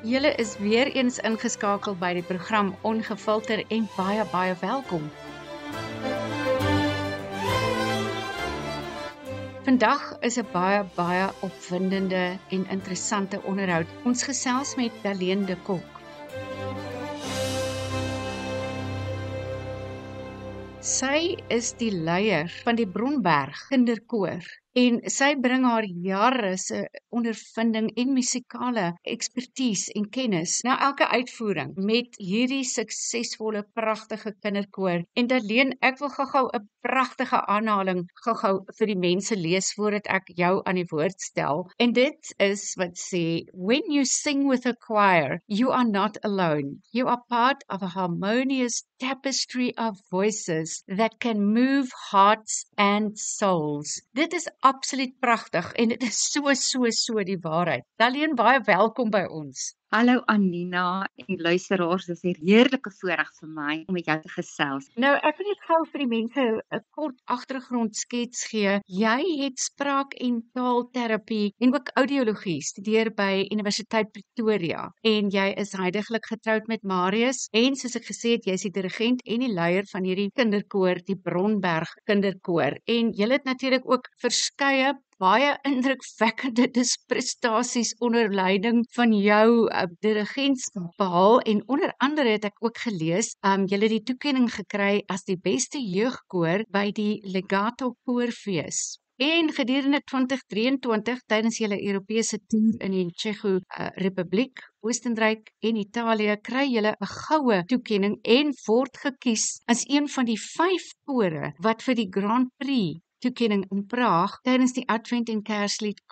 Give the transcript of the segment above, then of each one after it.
Julle is weer eens ingeskakel by die program Ongefilter en baie welkom. Vandag is 'n baie opwindende en interessante onderhoud. Ons gesels met Daleen de Kok. Sy is die leier van die Bronberg Kinderkoor en sy bring haar jare se ondervinding en musikale ekspertise en kennis na elke uitvoering met hierdie suksesvolle pragtige kinderkoor. En Daleen, ek wil gou-gou 'n pragtige aanhaling gou-gou vir die mense lees voordat ek jou aan die woord stel. En dit is wat sê: When you sing with a choir, you are not alone. You are part of a harmonious tapestry of voices that can move hearts and souls. Dit is absoluut pragtig en dit is so die waarheid. Daleen, baie welkom by ons. Hallo Anina en luisteraars, dis 'n heerlike voorreg vir my om met jou te gesels. Nou, ek wil net gou vir die mense 'n kort agtergrondskets gee. Jy het spraak- en taalterapie en ook audiologie studeer by Universiteit Pretoria en jy is heidaglik getroud met Marius en soos ek gesê het, jy is die dirigent en die leier van hierdie kinderkoor, die Bronberg Kinderkoor. En jy het natuurlik ook verskeie baie indrukwekkende prestasies onder leiding van jou dirigentskap behaal en onder andere het ek ook gelees, jy het die toekenning gekry as die beste jeugkoor by die Legato Koorfees. En gedurende 2023 tydens julle Europese toer in die Tsjecho Republiek, Oostenryk en Italië kry julle 'n goue toekenning en word gekies as een van die 5 kore wat vir die Grand Prix toekenning in Praag tydens die Advent en Kerslied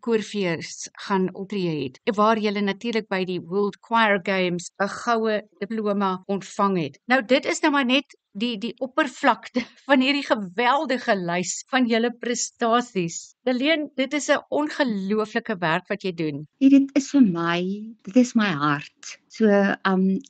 Koorfees gaan optree het, waar julle natuurlik by die World Choir Games 'n goue diploma ontvang het. Nou dit is nou maar net die oppervlakte van hierdie geweldige lys van julle prestasies. Daleen, dit is 'n ongelooflike werk wat jy doen. Dit is vir my, dit is my hart. So,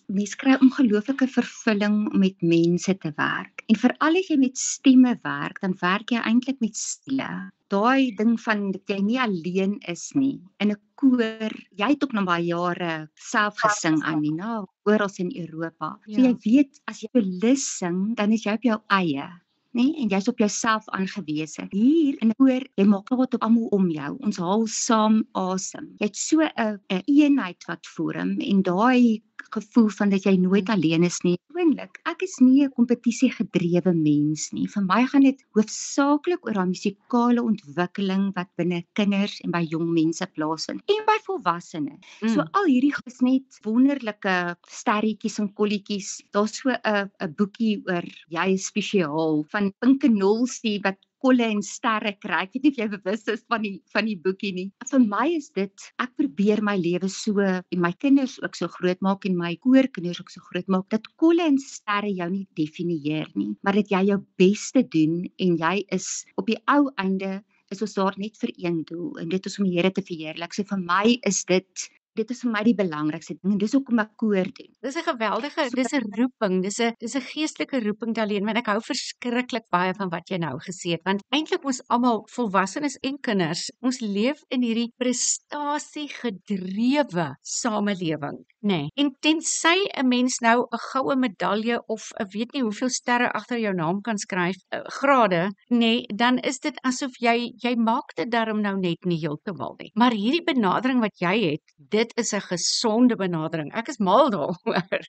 mens kry ongelooflike vervulling om met mense te werk. En veral as jy met stemme werk, dan werk jy eintlik met stile. Daai ding van dat jy nie alleen is nie. In 'n koor, jy het ook nog baie jare self gesing, Anina, oral in Europa. So jy weet, as jy lus sing, dan is jy op jou eie. Nee, en jy's op jouself aangewese. Hier in 'n koor, jy maak wat op almal om jou. Ons haal saam asem. Jy het so 'n eenheid wat vorm en daai gevoel van dat jy nooit alleen is nie. Gewoonlik, ek is nie 'n kompetisiegedrewe mens nie. Vir my gaan dit hoofsaaklik oor daai musikale ontwikkeling wat binne kinders en by jong mense plaasvind en by volwassenes. So al hierdie is net wonderlike sterretjies en kolletjies. Daar's so 'n boekie oor jy is spesiaal van Pinke Nolstie wat kolle en sterre kry. Ek weet nie of jy bewus is van die boekie nie. Vir my is dit, ek probeer my lewe so en my kinders ook so groot maak en my koorkinders ook so groot maak, dat kolle en sterre jou nie definieer nie, maar dat jy jou beste doen en jy is op die ou einde is ons daar net vir een doel en dit is om die Here te verheerlik. So vir my is dit is vir my die belangrikste ding en dis hoekom ek koor doen. Dis 'n geweldige, dis 'n roeping, dis 'n geestelike roeping, Daleen, want ek hou verskriklik baie van wat jy nou gesê het, want eintlik ons almal, volwassenes en kinders, ons leef in hierdie prestasiegedrewe samelewing, nê. En tensy 'n mens nou 'n goue medalje of 'n weet nie hoeveel sterre agter jou naam kan skryf, grade, nê, dan is dit asof jy maak dit daarom nou net nie heeltemal nie. Maar hierdie benadering wat jy het, dit is 'n gesonde benadering. Ek is mal daaroor.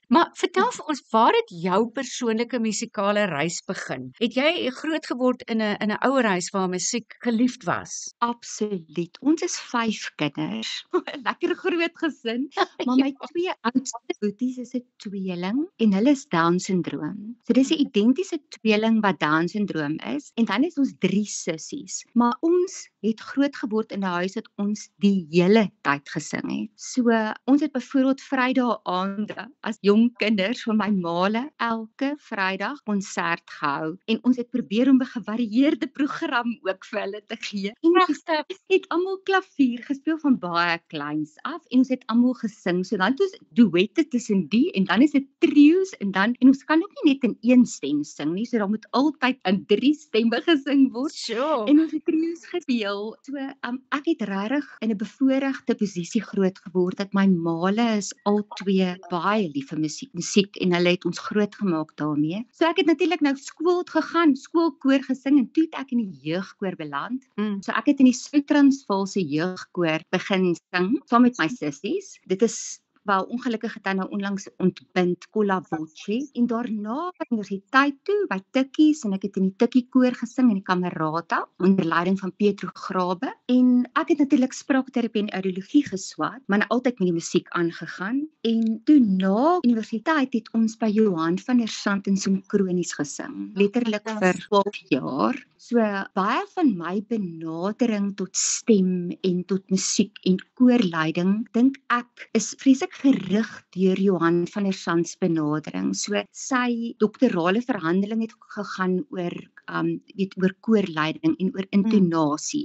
Maar vertel vir ons, waar het jou persoonlike musikale reis begin? Het jy groot geword in 'n ouerhuis waar musiek geliefd was? Absoluut. Ons is 5 kinders. 'n Lekker groot gesin. Maar my 2 oudste boeties is 'n tweeling en hulle is Down-sindroom. So dis 'n identiese tweeling wat Down-sindroom is en dan is ons 3 sissies. Maar ons het groot geword in 'n huis wat ons die hele tyd gesing het. So ons het byvoorbeeld Vrydag aande as jong kinders vir my maale elke Vrydag konsert gehou en ons het probeer om 'n gevarieerde program ook vir hulle te gee. En ons het almal klavier gespeel van baie kleins af en ons het almal gesing. So dan het ons duette tussen die en dan is dit trio's en ons kan ook nie net in een stem sing nie, so daar moet altyd in 3 stemme gesing word. Sure. En ons het trio's gespeel. So ek het regtig in 'n bevoorregte posisie groot geword geword dat my maale is al twee baie lief vir musiek en hulle het ons grootgemaak daarmee. So ek het natuurlik nou skool toe gegaan, skoolkoor gesing en toe het ek in die jeugkoor beland. So ek het in die Suid-Transvaalse jeugkoor begin sing saam met my sissies. Dit is wel ongelukkig het hy nou onlangs ontbind Kolla Voce en daarna by universiteit toe by Tikkies en ek het in die Tikkie koor gesing in die Kamerata onder leiding van Pietro Grabe en ek het natuurlik spraakterapie en audiologie geswat, maar altyd met die musiek aangegaan en toe na universiteit het ons by Johan van der Sant in Synkronies gesing, letterlik vir 12 jaar. So baie van my benadering tot stem en tot musiek en koorleiding dink ek is vreeslik gerig deur Johan van der Sant se benadering. So sy doktorale verhandeling het gegaan oor oor koorleiding en oor intonasie.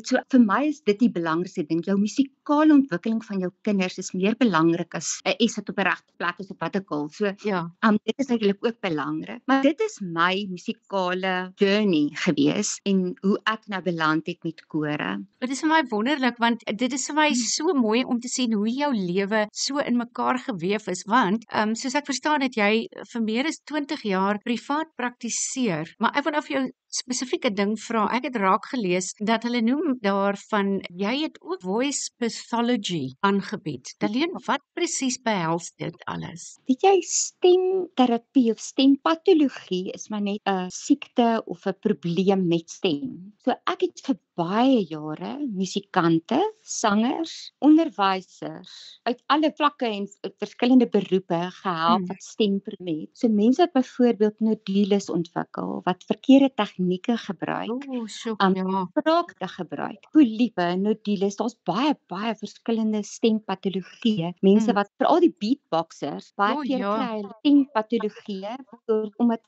So vir my is dit die belangrikste ding. Jou musikale ontwikkeling van jou kinders is meer belangrik as 'n S wat op 'n regte plek is of wat ook al. So dit is eintlik ook belangrik. Maar dit is my musikale journey gewees en hoe ek nou beland het met kore. Dit is vir my wonderlik want dit is vir my so mooi om te sien hoe jou lewe so in mekaar geweef is want soos ek verstaan het jy vir meer as 20 jaar privaat praktiseer, maar ek wil nou vir jou spesifieke ding vra. Ek het raak gelees dat hulle noem daarvan jy het ook voice pathology aangebied. Daleen, wat presies behels dit alles? Weet jy, stemterapie of stempatologie is maar net 'n siekte of 'n probleem met stem. So ek het vir baie jare musikante, sangers, onderwysers uit alle vlakke en verskillende beroepe gehelp wat stemprobleem het. So mense wat byvoorbeeld nodules ontwikkel, wat verkeerde tegnieke gebruik, spraakte gebruik, poliepe, nodules, daar's baie verskillende stempatologieë. Mense wat veral die beatboxers baie keer kry hulle stempatologieë omdat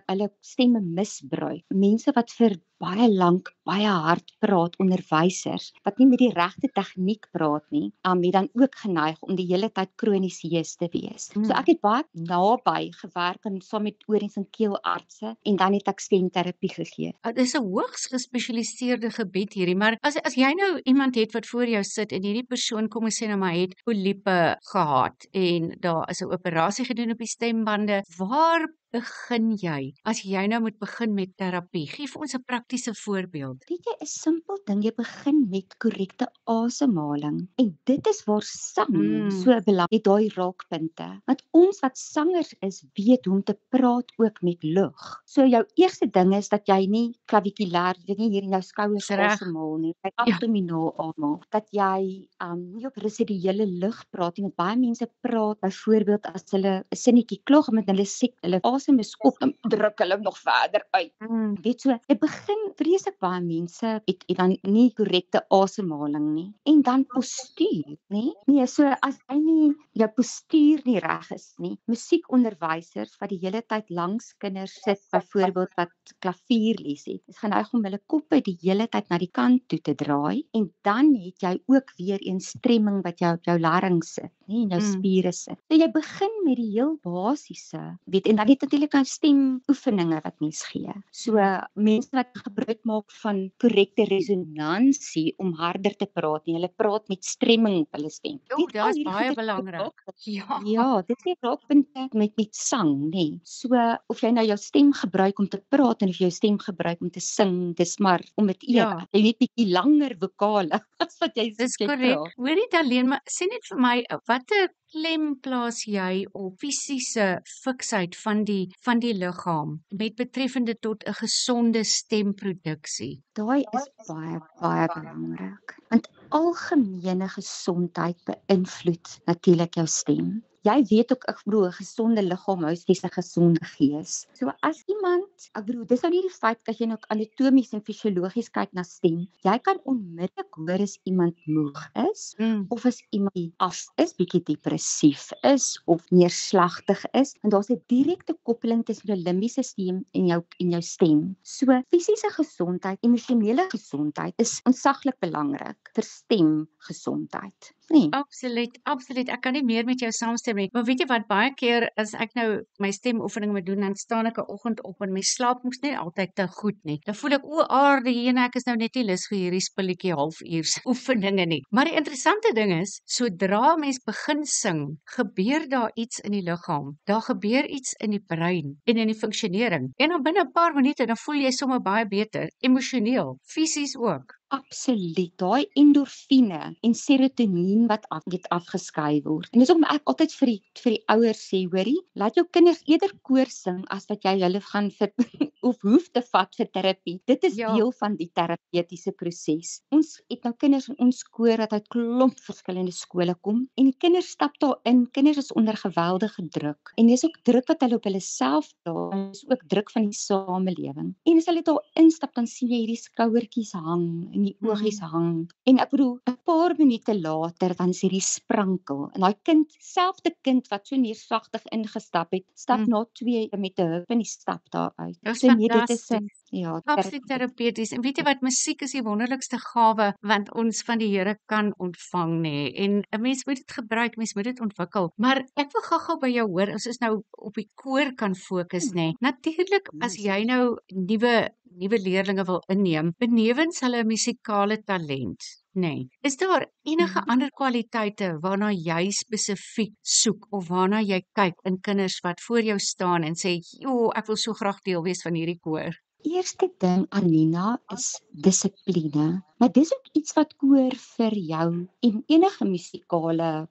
hulle stemme misbruik. Mense wat vir baie lank, baie hard praat, onderwysers, wat nie met die regte tegniek praat nie, het dan ook geneig om die hele tyd kronies hees te wees. So ek het baie naby gewerk saam met oorings en keelartse en dan het ek stemterapie gegee. Dit is 'n hoogs gespesialiseerde gebied hierdie, maar as jy nou iemand het wat voor jou sit en hierdie persoon kom ons sê nou maar het poliepe gehad en daar is 'n operasie gedoen op die stembande, waar begin jy as jy nou moet begin met terapie? Gee vir ons 'n praktiese voorbeeld. Weet jy, 'n simpel ding, jy begin met korrekte asemhaling en dit is waar sang so belangrik, daai raakpunte. Want ons wat sangers is, weet hoe om te praat ook met lug. So jou eerste ding is dat jy nie klavikulêr, dit nie hier in jou skouers asemhaal nie, jy abdominaal asemhaal. Dat jy nie op residuele lug praat nie, want baie mense praat byvoorbeeld as hulle 'n sinnetjie klog met hulle hulle asem is op, dan druk hulle nog verder uit. Weet so, jy begin vreeslik baie mense het dan nie korrekte asemhaling nie. En dan postuur, nie? Nee, so as jy nie jou postuur nie reg is nie. Musiekonderwysers wat die hele tyd langs kinders sit, byvoorbeeld wat klavierles het, is geneig om hulle koppe die hele tyd na die kant toe te draai en dan het jy ook weer 'n stremming wat jou op jou larynx sit, nie in jou spiere sit. So jy begin met die heel basiese, weet, en dan het natuurlik nou stemoefeninge wat mens gee. So mense wat gebruik maak van korrekte resonansie om harder te praat nie, hulle praat met stremming op hulle stem. Dit is baie belangrik. Ja, dit is raakpunte met sang, nê. So of jy nou jou stem gebruik om te praat en of jy jou stem gebruik om te sing, dis maar om dit jy weet bietjie langer vokale as wat jy dis korrek. Hoorie Daleen, maar sê net vir my, watter klem plaas jy op fisiese fiksheid van die liggaam met betreffende tot 'n gesonde stemproduksie? Daai is baie belangrik. Want algemene gesondheid beïnvloed natuurlik jou stem. Jy weet ook, ek bedoel, 'n gesonde liggaam hou steeds 'n gesonde gees. So as iemand, ek bedoel, dis nou nie die feit dat jy nou anatomies en fisiologies kyk na stem. Jy kan onmiddellik hoor as iemand moeg is of as iemand af is, bietjie depressief is of neerslagtig is, en daar's 'n direkte koppeling tussen jou limbiese stelsel en jou stem. So fisiese gesondheid, emosionele gesondheid is ontsaglik belangrik vir stemgesondheid. Nee. Absoluut. Ek kan nie meer met jou saamstem nie. Maar weet jy wat, baie keer as ek nou my stemoefening moet doen, dan staan ek 'n oggend op en my slaap mos nie altyd te goed nie. Dan voel ek, o aarde jene, ek is nou net nie lus vir hierdie spilletjie halfuurs oefeninge nie. Maar die interessante ding is, sodra mens begin sing, gebeur daar iets in die liggaam. Daar gebeur iets in die brein en in die funksionering. En dan binne 'n paar minute dan voel jy sommer baie beter, emosioneel, fisies ook. Absoluut, daai endorfine en serotonien wat afgeskei word. En dis hoekom ek altyd vir die ouers sê, hoorie, laat jou kinders eerder koor sing as wat jy hulle gaan vir of hoef te vat vir terapie. Dit is deel van die terapeutiese proses. Ons het nou kinders in ons koor wat uit klomp verskillende skole kom en die kinders stap daarin. Kinders is onder geweldige druk. En dis ook druk wat hulle op hulle self dra, en dis ook druk van die samelewing. En as hulle daar instap, dan sien jy hierdie skouertjies hang en die oogies hang. En ek bedoel, 'n paar minute later dan is hierdie sprankel. En daai kind, selfde kind wat so neerslagtig ingestap het, stap na 2 met 'n hup en die stap daar uit. So nee, dit is absoluut terapeuties. En weet jy wat, musiek is die wonderlikste gawe wat ons van die Here kan ontvang nê. En 'n mens moet dit gebruik, mens moet dit ontwikkel. Maar ek wil gou-gou by jou hoor, as ons nou op die koor kan fokus nê. Natuurlik, as jy nou nuwe leerlinge wil inneem, benewens hulle musikale talent, nê. Is daar enige ander kwaliteite waarna jy spesifiek soek of waarna jy kyk in kinders wat voor jou staan en sê, "Jo, ek wil so graag deel wees van hierdie koor"? Eerste ding, Anina, is dissipline. Maar dis ook iets wat koor vir jou en enige musikale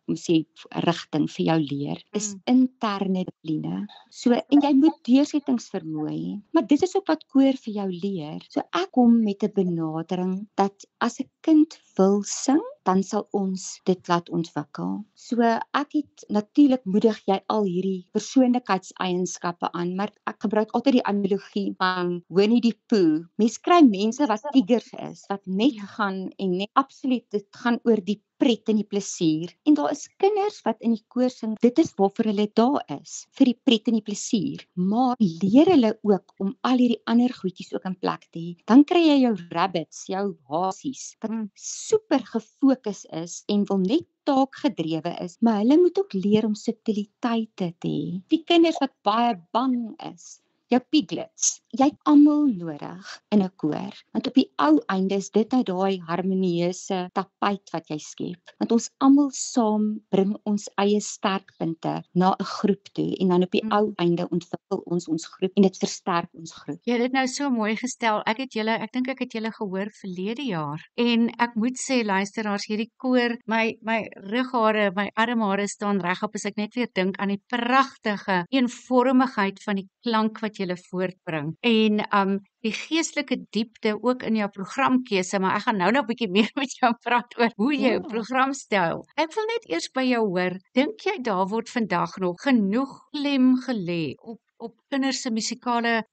rigting vir jou leer, is interne dissipline. So, en jy moet deursettingsvermoë hê, maar dit is ook wat koor vir jou leer. So ek kom met 'n benadering dat as 'n kind wil sing, dan sal ons dit laat ontwikkel. So ek het natuurlik moedig jy al hierdie persoonlikheidseienskappe aan, maar ek gebruik altyd die analogie van Winnie die Pooh. Mens kry mense wat tigers is, wat net gaan en net absoluut, dit gaan oor die pret en die plesier. En daar is kinders wat in die koor sing, dit is waarvoor hulle daar is, vir die pret en die plesier. Maar leer hulle ook om al hierdie ander goedjies ook in plek te hê. Dan kry jy jou rabbits, jou hasies, wat super gefokus is en wil net taakgedrewe is, maar hulle moet ook leer om subtiliteite te hê. Die kinders wat baie bang is, jou piglets, jy het almal nodig in 'n koor, want op die ou einde is dit nou daai harmonieuse tapuit wat jy skep, want ons almal saam bring ons eie sterkpunte na 'n groep toe, en dan op die ou einde ontwikkel ons groep en dit versterk ons groep. Jy het dit nou so mooi gestel. Ek dink ek het julle gehoor verlede jaar, en ek moet sê, luisteraars, hierdie koor, my rughare, my armhare staan regop as ek net weer dink aan die pragtige eenvormigheid van die klank wat julle voortbring. En die geestelike diepte ook in jou programkeuse, maar ek gaan nou 'n bietjie meer met jou praat oor hoe jy jou program stel. Ek wil net eers by jou hoor, dink jy daar word vandag nog genoeg klem gelê op kinders se musikale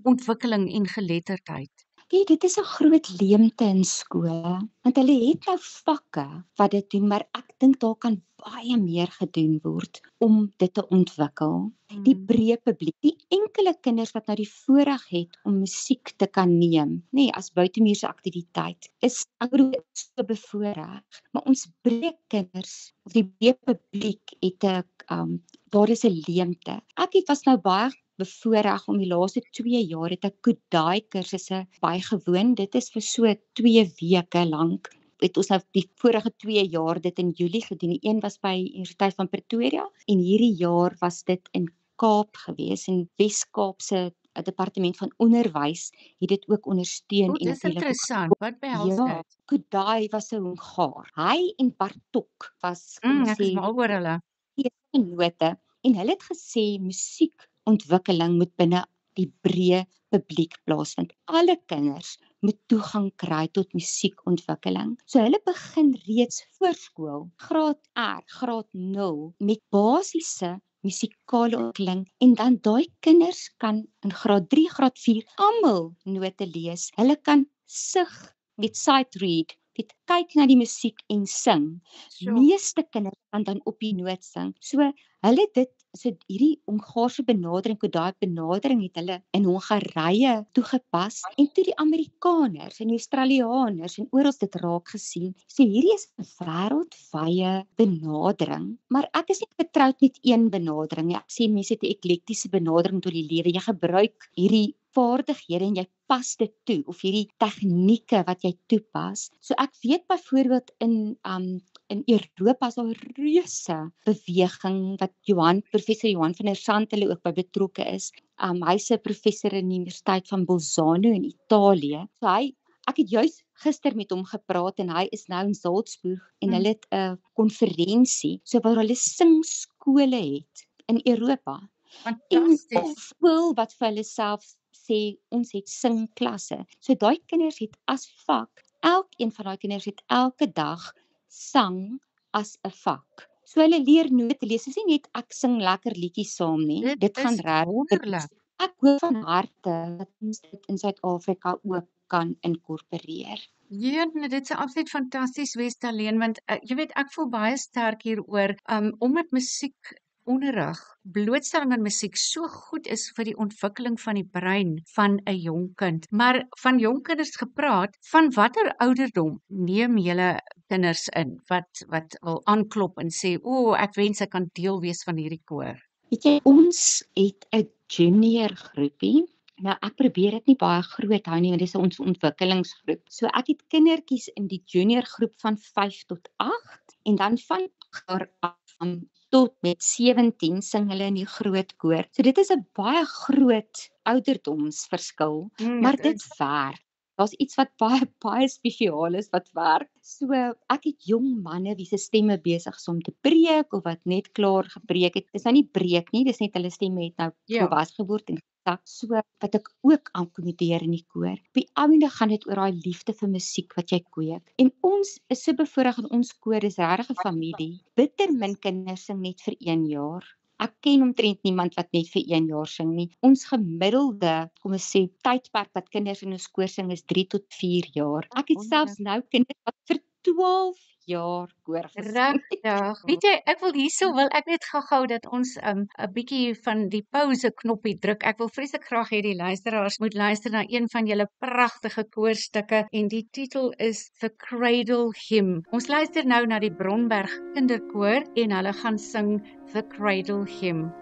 ontwikkeling en geletterdheid? Dit is 'n groot leemte in skole, want hulle het nou vakke wat dit doen, maar ek dink daar kan baie meer gedoen word om dit te ontwikkel. Die breë publiek, die enkele kinders wat nou die voorreg het om musiek te kan neem, as buitemuurse aktiwiteit, is so bevoorreg. Maar ons breë kinders, of die breë publiek, het daar is 'n leemte. Ek was nou baie bevoorreg om die laaste 2 jaar het ek Kudai kursusse bygewoon. Dit is vir so 2 weke lank. Het ons nou die vorige 2 jaar dit in Julie gedoen. Die een was by Universiteit van Pretoria en hierdie jaar was dit in Kaap gewees, en Wes-Kaapse Departement van Onderwys het dit ook ondersteun. Dit is interessant. Wat behels dit? Kudai was 'n Hongaar. Hy en Bartok was ek is mal oor hulle. Note, en hulle het gesê musiekontwikkeling moet binne die breë publiek plaasvind. Alle kinders moet toegang kry tot musiekontwikkeling. So hulle begin reeds voorskool, graad R, graad 0, met basiese musikale ontwikkeling, en dan daai kinders kan in graad 3, graad 4 almal note lees. Hulle kan sig met sight read, dit kyk na die musiek en sing. Meeste kinders kan dan op die noot sing. So hulle hierdie Hongaarse benadering, Kudai benadering het hulle in Hongarye toegepas, en toe die Amerikaners en die Australianers en oral dit raak gesien. So hierdie is 'n wêreldwye benadering, maar ek is nie getroud met een benadering nie. Ek sê mense het 'n eklektiese benadering tot die lewe. Jy gebruik hierdie vaardighede en jy pas dit toe of hierdie tegnieke wat jy toepas. So ek weet byvoorbeeld in Europa is daar 'n reuse beweging wat professor Johan van der Sant hulle ook by betrokke is. Hy's 'n professor in die Universiteit van Bolzano in Italië. So ek het juis gister met hom gepraat en hy is nou in Salzburg en hulle het 'n konferensie waar hulle singskole het in Europa. En 'n skool wat vir hulle self sê ons het singklasse. So daai kinders het as vak, elkeen van daai kinders het elke dag sang as 'n vak. So hulle leer note lees. Dit is nie net ek sing lekker liedjies saam nie. Dit gaan regtig. Ek hoop van harte dat ons dit in Suid-Afrika ook kan inkorporeer. Ja, dit sou absoluut fantasties wees, Daleen, want jy weet ek voel baie sterk hieroor omdat musiekonderrig, blootstelling aan musiek so goed is vir die ontwikkeling van die brein van 'n jong kind. Maar van jong kinders gepraat, van watter ouderdom neem julle kinders in wat wil aanklop en sê, "O, ek wens ek kan deel wees van hierdie koor." Weet jy, ons het 'n junior groepie. Nou ek probeer dit nie baie groot hou nie, want dis ons ontwikkelingsgroep. So ek het kindertjies in die junior groep van 5 tot 8 en dan van daar af tot met 17 sing hulle in die groot koor. So dit is 'n baie groot ouderdomsverskil, maar dit werk. Daar's iets wat baie spesiaal is wat werk. So ek het jong manne wie se stemme besig is om te breek of wat net klaar gebreek het. Dis nou nie breek nie, dis net hulle stemme het nou volwas geword en gesak. So wat ek ook akkommodeer in die koor. Op die einde gaan dit oor daai liefde vir musiek wat jy kweek. En ons is so bevoorreg in ons koor, is regtig 'n familie. Bitter min kinders sing net vir 1 jaar. Ek ken omtrent niemand wat net vir 1 jaar sing nie. Ons gemiddelde, kom ons sê, tydperk wat kinders in ons koor sing is 3 tot 4 jaar. Ek het selfs nou kinders wat vir 12 jaar koor gesing. Regtig. Weet jy, wil ek net gou-gou dat ons 'n bietjie van die pause knoppie druk. Ek wil vreeslik graag hê die luisteraars moet luister na een van julle pragtige koorstukke en die titel is The Cradle Hymn. Ons luister nou na die Bronberg Kinderkoor en hulle gaan sing The Cradle Hymn.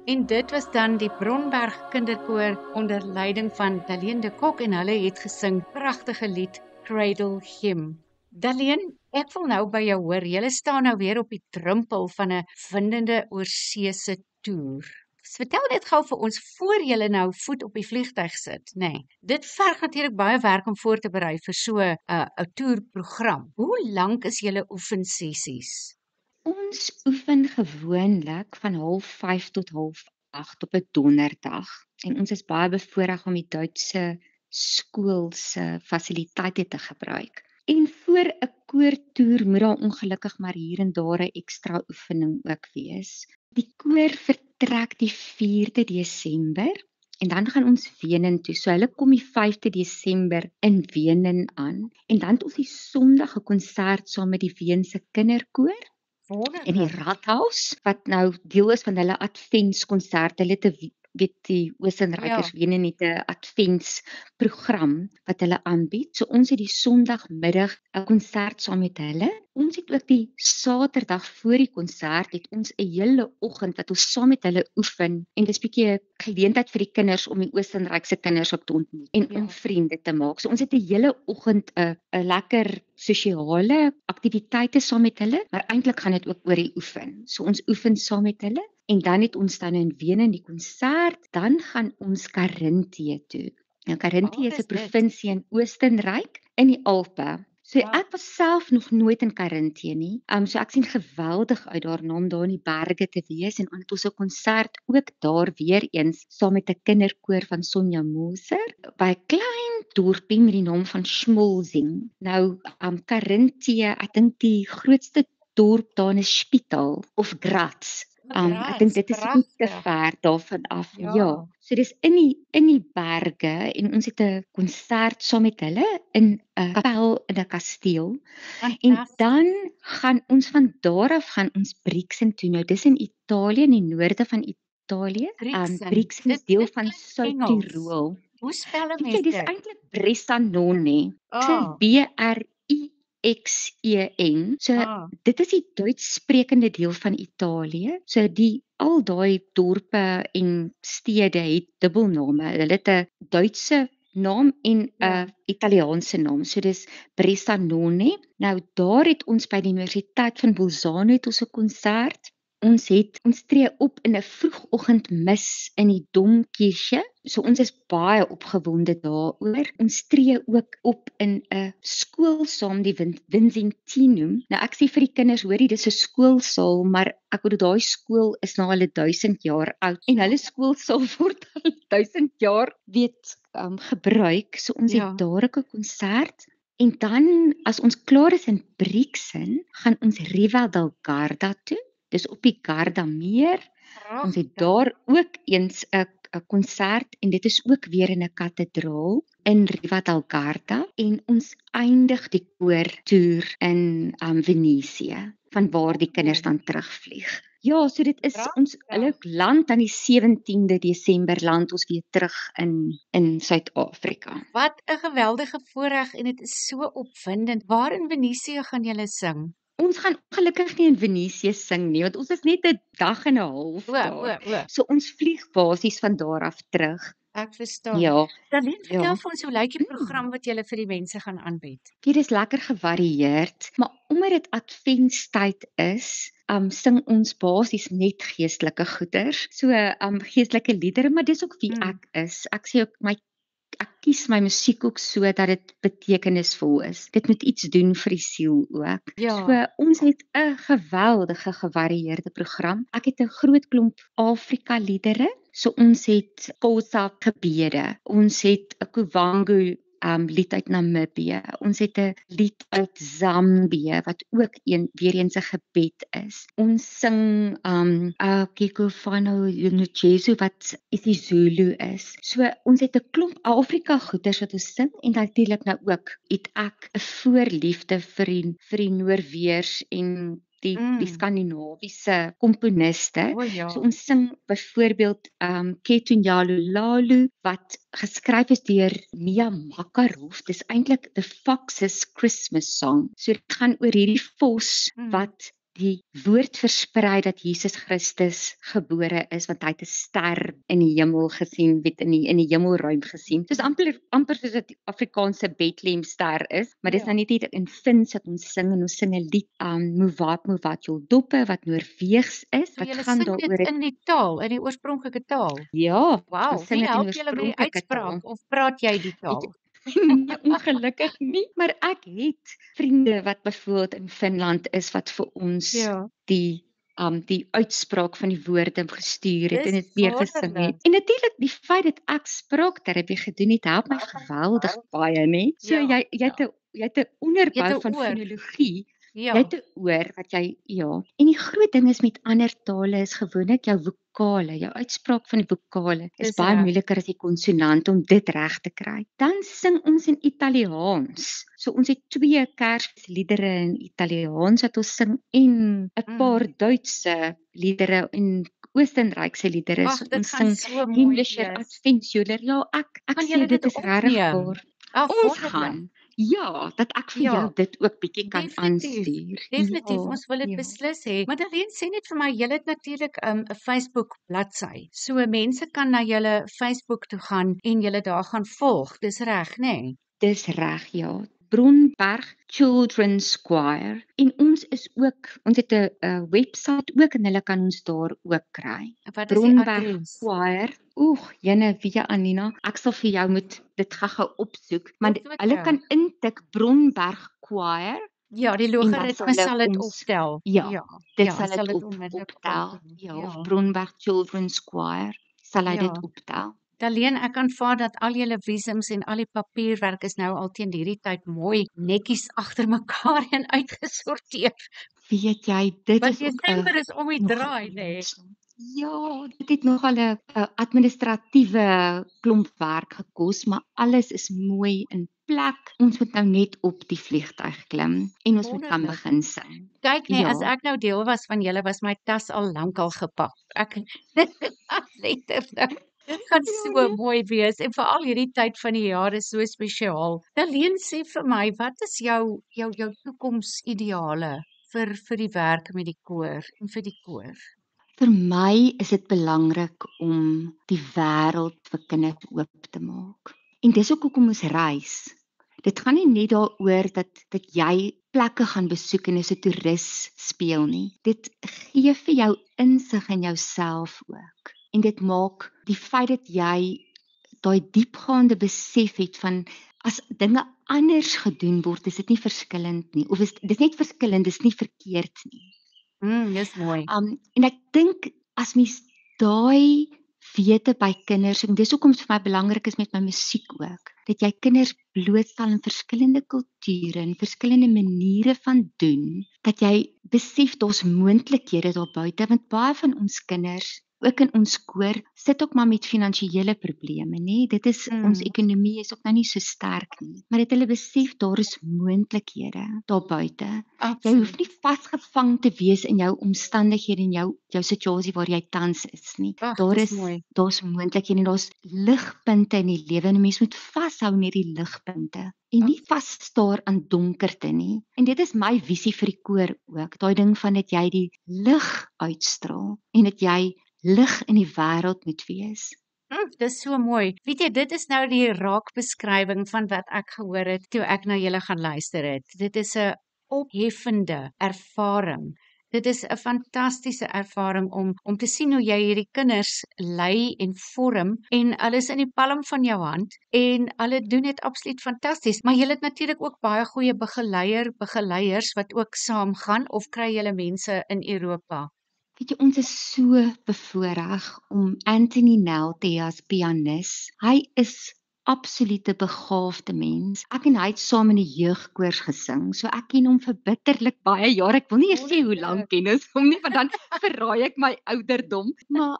En dit was dan die Bronberg Kinderkoor onder leiding van Daleen de Kok en hulle het gesing pragtige lied Cradle Hymn. Daleen, ek wil nou by jou hoor. Julle staan nou weer op die drempel van 'n windende oorseese toer. Vertel net gou vir ons voor julle nou voet op die vliegtuig sit, nê. Nee, dit verg natuurlik baie werk om voor te berei vir so 'n toerprogram. Hoe lank is julle oefensessies? Ons oefen gewoonlik van 05:30 tot 07:30 op 'n donderdag. En ons is baie bevoorreg om die Duitse skool se fasiliteite te gebruik. En voor 'n koortoer moet daar ongelukkig maar hier en daar 'n ekstra oefening ook wees. Die koor vertrek die 4de Desember en dan gaan ons Wenen toe. So hulle kom die 5de Desember in Wenen aan en dan het ons die Sondag 'n konsert saam met die Weense kinderkoor in die Rathaus wat nou deel is van hulle adventskonsert. Hulle het die Oostenrykers Wenen het 'n adventsprogram wat hulle aanbied. So ons het die Sondagmiddag 'n konsert saam met hulle. Ons het ook die Saterdag voor die konsert het ons 'n hele oggend wat ons saam met hulle oefen en dis bietjie 'n geleentheid vir die kinders om die Oostenrykse kinders op te ontmoet en om vriende te maak. So ons het 'n hele oggend 'n lekker sosiale aktiwiteite saam met hulle, maar eintlik gaan dit ook oor die oefen. So ons oefen saam met hulle en dan het ons dan in Wenen die konsert, dan gaan ons Carinthië toe. Nou Carinthië is 'n provinsie in Oostenryk in die Alpe. So ek was self nog nooit in Carinthië nie. So ek sien geweldig uit daarna om daar in die berge te wees en het ons 'n konsert ook daar weer eens saam met 'n kinderkoor van Sonja Moser by 'n klein dorpie met die naam van Schmolzing. Nou Carinthië, ek dink die grootste dorp daar is Spital of Graz. Ek dink dit is nie te ver daarvan af. Ja. So dis in die berge en ons het 'n konsert saam met hulle in 'n kapel in 'n kasteel. En dan gaan ons van daar af gaan ons Brixen toe. Nou dis in Italië, in die noorde van Italië. Brixen is deel van Suid-Tirol. Hoe spel mense dit? Dis eintlik Bressanone. So BRIXEN. So dit is die Duits sprekende deel van Italië. So al daai dorpe en stede het dubbelname. Hulle het 'n Duitse naam en 'n Italiaanse naam. So dis Bressanone. Nou daar het ons by die Universiteit van Bolzano het ons 'n konsert. Ons tree op in 'n vroegoggendmis in die Domkirche. So ons is baie opgewonde daaroor. Ons tree ook op in 'n skoolsaal, die Vincentinum. Nou ek sê vir die kinders, hoorie, dis 'n skoolsaal, maar ek bedoel daai skool is nou al 1000 jaar oud en hulle skoolsaal word al 1000 jaar gebruik. So ons het daar 'n konsert. En dan as ons klaar is in Brixen, gaan ons Riva del Garda toe. Dis op die Gardameer. Ons het daar ook eens 'n konsert en dit is ook weer in 'n kathedraal in Riva del Garda en ons eindig die koortoer in Venesië vanwaar die kinders dan terugvlieg. Ja, so dit is hulle land aan die 17de Desember land ons weer terug in Suid-Afrika. Wat 'n geweldige voorreg en dit is so opwindend. Waar in Venesië gaan julle sing? Ons gaan gelukkig nie in Venesië sing nie, want ons is net 'n dag en 'n half daar. So ons vlieg basies van daar af terug. Ek verstaan. Ja. Dan vertel vir ons hoe lyk die program wat julle vir die mense gaan aanbied? Dit is lekker gevarieerd, maar omdat dit adventstyd is, sing ons basies net geestelike goeders. So geestelike liedere, maar dis ook wie ek is. Ek sê ook ek kies my musiek ook so dat dit betekenisvol is. Dit moet iets doen vir die siel ook. So ons het 'n geweldige gevarieerde program. Ek het 'n groot klomp Afrika liedere. So ons het Xhosa gebede. Ons het 'n Kuvangu lied uit Namibië. Ons het 'n lied uit Zambië wat ook weer eens 'n gebed is. Ons sing Kekofano Jesu wat isiZulu is. So ons het 'n klomp Afrika goeders wat ons sing en natuurlik nou ook het ek 'n voorliefde vir die Noorweërs en die Skandinawiese komponiste. So ons sing byvoorbeeld Ketunyalo Lalu wat geskryf is deur Mia Makarov. Dis eintlik The Fox's Christmas Song. So dit gaan oor hierdie vos wat die woord versprei dat Jesus Christus gebore is, want hy het 'n ster in die hemel gesien, weet in die hemelruim gesien. Soos amper soos dit Afrikaanse Bethlehemster is, maar dis Ja. nou net hier in Fins dat ons sing en ons sing 'n lied Movat jul doppe wat Noorweegs is, So wat julle gaan sing daaroor dit in die taal, in die oorspronklike taal. ja, Wow, ons sing wie dit in help julle met die oorspronklike taal. uitspraak of praat jy die taal? Nee, ongelukkig nie, maar ek het vriende wat byvoorbeeld in Finland is wat vir ons Ja. die uitspraak van die woorde gestuur het en Dis dit weer gesing wonderlik. het. En natuurlik die feit dat ek spraakterapie gedoen het, help my geweldig baie, né? So Ja, jy het 'n onderbou Jy het 'n van oor. fonologie. Ja. Jy het 'n oor wat jy en die groot ding is met ander tale is gewoonlik jou vokale, jou uitspraak van die vokale is Dis baie reg. moeiliker as die konsonant om dit reg te kry. Dan sing ons in Italiaans. So ons het 2 Kersliedere in Italiaans wat ons sing en 'n paar Duitse liedere en Oostenrykse liedere. Ag, So dit ons gaan sing so mooi Himmlischer wees. Adventsjohler. Ja, ek Gaan sê julle dit dit is regtig opneem? waar. Ag, Ons wonderlik. gaan. Ja, dat ek vir Ja, jou dit ook bietjie kan Definitief. aanstuur. Definitief, Ja, ons wil dit ja. beslis hê. Maar Darlene, sê net vir my, julle het natuurlik 'n Facebook bladsy. So mense kan na julle Facebook toe gaan en julle daar gaan volg. Dis reg, nê? Dis reg, ja. Bronberg Children's Choir en ons het 'n webwerf ook en hulle kan ons daar ook kry. Wat is die Bronberg adres? Choir. Jene, wie Anina, ek sal vir jou moet dit gou opsoek, maar Op Twitter. hulle kan intik Bronberg Choir Ja, die en dan logaritme sal dit optel. Ja, dit sal dit onmiddellik optel. optel. Ja, of Bronberg Children's Choir sal hy dit optel. Darlene, ek aanvaar dat al julle visums en al die papierwerk is nou al teen hierdie tyd mooi netjies agter mekaar en uitgesorteer. Weet jy, dit Want is ook Desember is om die draai, nê? Ja, dit het nogal 'n administratiewe klomp werk gekos, maar alles is mooi in plek. Ons moet nou net op die vliegtuig klim en ons moet kan Wonderlik. begin sing. Kyk net, as Ja. ek nou deel was van julle, was my tas al lankal gepak. Ek letterlik. Dit gaan so mooi wees en veral hierdie tyd van die jaar is so spesiaal. Darlene, sê vir my, wat is jou toekomsideale vir die werk met die koor en vir die koor? Vir my is dit belangrik om die wêreld vir kinders oop te maak. En dis ook hoekom ons reis. Dit gaan nie net daaroor dat jy plekke gaan besoek en as 'n toerist speel nie. Dit gee vir jou insig in jouself ook. En dit maak die feit dat jy daai diepgaande besef het van as dinge anders gedoen word, is dit nie verskillend nie. Of dis net verskillend, dis nie verkeerd nie. Dis mooi. En ek dink as mens daai wete by kinders, en dis hoekom dit vir my belangrik is met my musiek ook, dat jy kinders blootstel aan verskillende kulture en verskillende maniere van doen, dat jy besef daar's moontlikhede daar buite, want baie van ons kinders, ook in ons koor, sit ook maar met finansiële probleme, nê? Dit is ons ekonomie is ook nou nie so sterk nie, maar dat hulle besef daar is moontlikhede daar buite. Jy hoef nie vasgevang te wees in jou omstandighede en jou situasie waar jy tans is nie. Daar's moontlikhede en daar's ligpunte in die lewe en mens moet vashou net die ligpunte en nie vasstaar aan donkerte nie. En dit is my visie vir die koor ook, daai ding van dat jy die lig uitstraal en dat jy lig in die wêreld moet wees. Dis so mooi. Weet jy, dit is nou die raakbeskrywing van wat ek gehoor het toe ek na julle gaan luister het. Dit is 'n opheffende ervaring. Dit is 'n fantastiese ervaring om te sien hoe jy hierdie kinders lei en vorm en hulle is in die palm van jou hand en hulle doen dit absoluut fantasties. Maar julle het natuurlik ook baie goeie begeleier's wat ook saamgaan of kry julle mense in Europa? Weet jy, ons is so bevoorreg om Anthony Nel te hê as pianis. Hy is absolute begaafde mens. Ek en hy het saam in die jeugkoors gesing. So ek ken hom vir bitterlik baie jare. Ek wil nie eers sê hoe lank ken ons hom nie, want dan verraai ek my ouderdom. Maar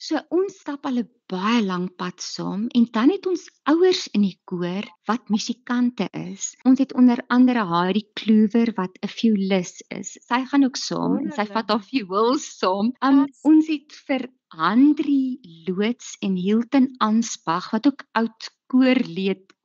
so ons stap al 'n baie lank pad saam en dan het ons ouers in die koor wat musikante is. Ons het onder andere Heidi Kluwer wat 'n violist is. Sy gaan ook saam en sy vat haar viool saam. Ons het vir Handri Loots en Hilton Ansbach wat ook oud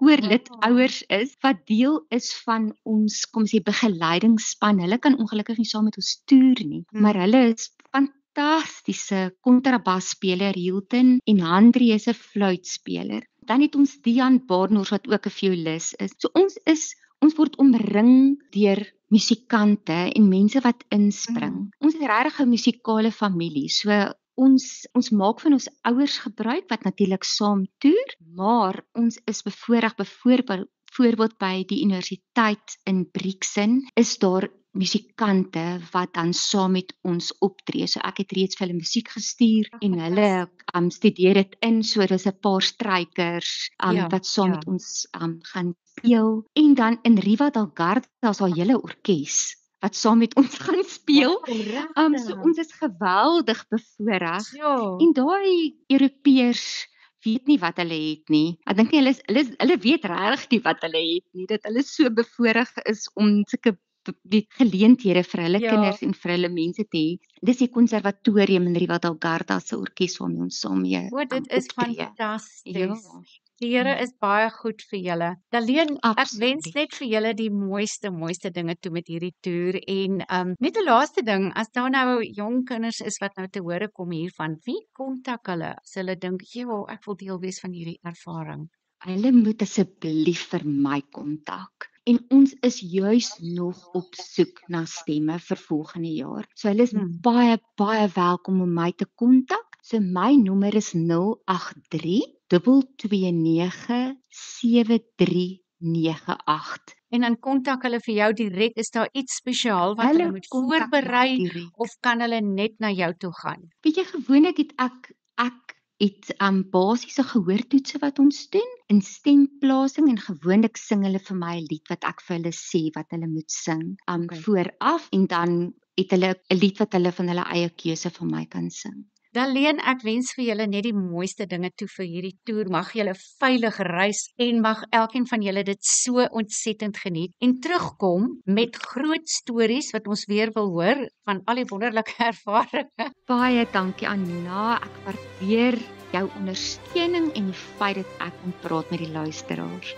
koorlid ouers is wat deel is van ons, kom ons sê, begeleidingsspan. Hulle kan ongelukkig nie saam met ons toer nie, maar hulle is fantastiese kontrabasspeler Hilton en Handrie is 'n fluitspeler. Dan het ons Dian Barnard wat ook 'n violis is. So ons word omring deur musikante en mense wat inspring. Ons is regtig 'n musikale familie. So ons maak van ons ouers gebruik wat natuurlik saam toer, maar ons is bevoorreg byvoorbeeld by die universiteit in Brixton is daar musikante wat dan saam met ons optree. So ek het reeds vir hulle musiek gestuur en hulle studeer dit in, so dis 'n paar strykers wat saam met ons gaan speel. En dan in Riva del Garda is daar 'n hele orkes wat saam met ons gaan speel. So ons is geweldig bevoorreg. En daai Europeërs weet nie wat hulle het nie. Ek dink nie hulle weet regtig nie wat hulle het nie, dat hulle so bevoorreg is om sulke geleenthede vir hulle kinders en vir hulle mense te hê. Dis die konservatorium in Riva del Garda se orkes waarmee ons saam mee. Dit is fantasties. Die Here is baie goed vir julle. Daleen, ek wens net vir julle die mooiste dinge toe met hierdie toer. En net 'n laaste ding, as daar nou jong kinders is wat nou te hore kom hiervan, wie kontak hulle as hulle dink, ek wil deel wees van hierdie ervaring? Hulle moet asseblief vir my kontak. En ons is juis nog op soek na stemme vir volgende jaar. So hulle is baie welkom om my te kontak. So my nommer is 083 229 7398. En dan kontak hulle vir jou direk. Is daar iets spesiaal wat hulle moet voorberei of kan hulle net na jou toe gaan? Weet jy, gewoonlik het ek het basiese gehoortoetse wat ons doen in stemplasing en gewoonlik sing hulle vir my 'n lied wat ek vir hulle sê wat hulle moet sing vooraf en dan het hulle 'n lied wat hulle van hulle eie keuse vir my kan sing. Daleen, ek wens vir julle net die mooiste dinge toe vir hierdie toer. Mag julle veilig reis en mag elkeen van julle dit so ontsettend geniet en terugkom met groot stories wat ons weer wil hoor van al die wonderlike ervarings. Baie dankie Anina, ek waardeer jou ondersteuning en die feit dat ek kon praat met die luisteraars.